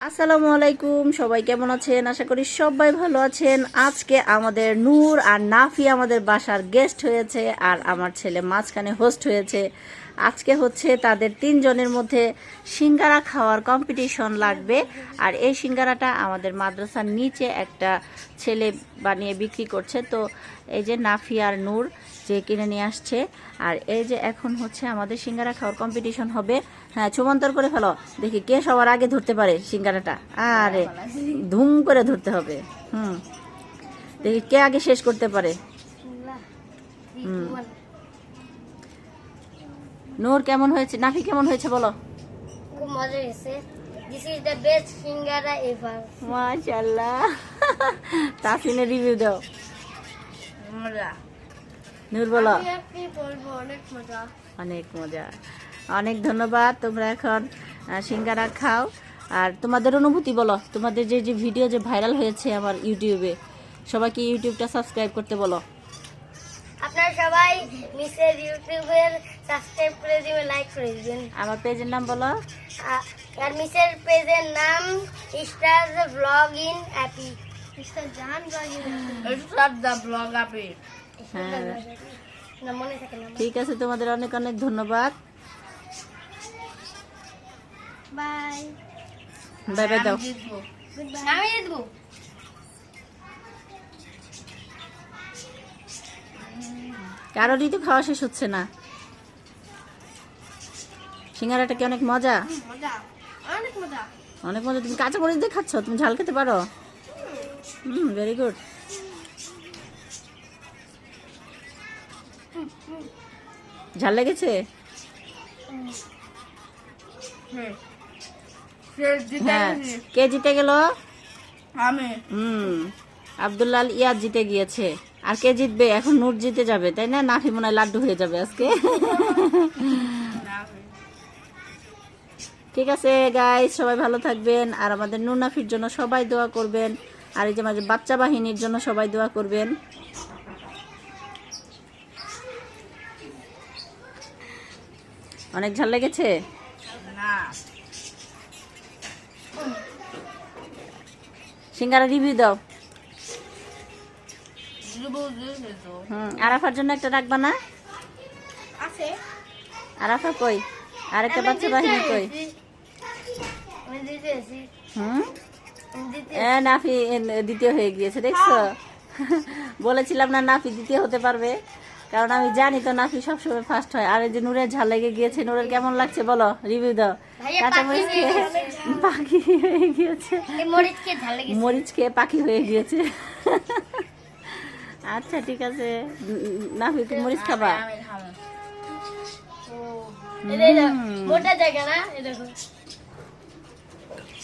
আসসালামু আলাইকুম, সবাই কেমন আছেন? আশা করি সবাই ভালো আছেন। আজকে আমাদের নূর আর নাফি আমাদের বাসার গেস্ট হয়েছে, আর আমার ছেলে মাঝখানে হোস্ট হয়েছে। আজকে হচ্ছে তাদের তিনজনের মধ্যে সিঙ্গারা খাওয়ার কম্পিটিশন লাগবে। আর এই সিঙ্গারাটা আমাদের মাদ্রাসার নিচে একটা ছেলে বানিয়ে বিক্রি করছে। তো এই যে নাফি আর নূর যে কিনে নিয়ে আসছে, আর এই যে এখন হচ্ছে আমাদের সিঙ্গারা খাওয়ার কম্পিটিশন হবে। হ্যাঁ, চুমন্তর করে ফেলো, দেখি কে সবার আগে ধরতে পারে সিঙ্গারাটা। আরে ধুম করে ধরতে হবে। দেখি কে আগে শেষ করতে পারে। নূর কেমন হয়েছে, নাফি কেমন হয়েছে বলো? খুব মজা হয়েছে। This is the best singara ever. মাশাআল্লাহ। তাসিনের রিভিউ দাও। মজা। নূর বলো। আমি বলবো অনেক মজা। অনেক মজা। অনেক ধন্যবাদ। তোমরা এখন সিঙ্গারা খাও। আর তোমাদের অনুভূতি বলো, তোমাদের যে যে ভিডিও যে ভাইরাল হয়েছে আমার ইউটিউবে, সবাইকে ইউটিউবটা সাবস্ক্রাইব করতে বলো। আপনারা সবাই মিসের ইউটিউবের সাবস্ক্রাইব করে দিবেন, লাইক করে দিবেন। আমার পেজের নাম বলো। আর মিসের পেজের নাম star the blog in Appy. Star Jahan star the blog Appy. হ্যাঁ, না মনে থাকে না। ঠিক আছে, তোমাদের অনেক অনেক ধন্যবাদ। বাই বাই বাই দাও। আমি দেবো। কারোরই তো খাওয়া শেষ হচ্ছে না। সিঙ্গারাটা কি অনেক মজা? মজা, অনেক মজা। অনেক মজা। তুমি কাঁচা মরিচ দিয়ে খাচ্ছ? তুমি ঝাল খেতে পারো? Very good. ঝাল লেগেছে? হ্যাঁ, কে জিতে গেল? আমি। আব্দুল্লাহ ইয়াদ জিতে গিয়েছে। আর কে জিতবে? এখন নূর জিতে যাবে, তাই না? নাফি মনে হয় লাড্ডু হয়ে যাবে আজকে। ঠিক আছে গাইস, সবাই ভালো থাকবেন। আর আমাদের নূর নাফির জন্য সবাই দোয়া করবেন। আর এই যে আমাদের বাচ্চা বাহিনীর জন্য সবাই দোয়া করবেন। অনেক ঝাল লেগেছে? সিঙ্গারা রিভিউ দাও। আরাফার জন্য একটা রাখবা না? আছে। আরাফা কই? আরেকটা বাচ্চা বাহিনী কই? নাফি দ্বিতীয় হয়ে গিয়েছে, দেখছো? বলেছিলাম না নাফি দ্বিতীয় হতে পারবে, কারণ আমি জানি তো নাফি সবসময় ফার্স্ট হয়। আর এই যে নূরের ঝাল লেগে গিয়েছে। নূরের কেমন লাগছে বলো, রিভিউ দাও। কাঁচা মরিচ খেয়ে পাখি হয়ে গিয়েছে, মরিচ খেয়ে পাখি হয়ে গিয়েছে। আচ্ছা ঠিক আছে, নাফি তুমি মরিচ খাবা? মোটা জায়গা না,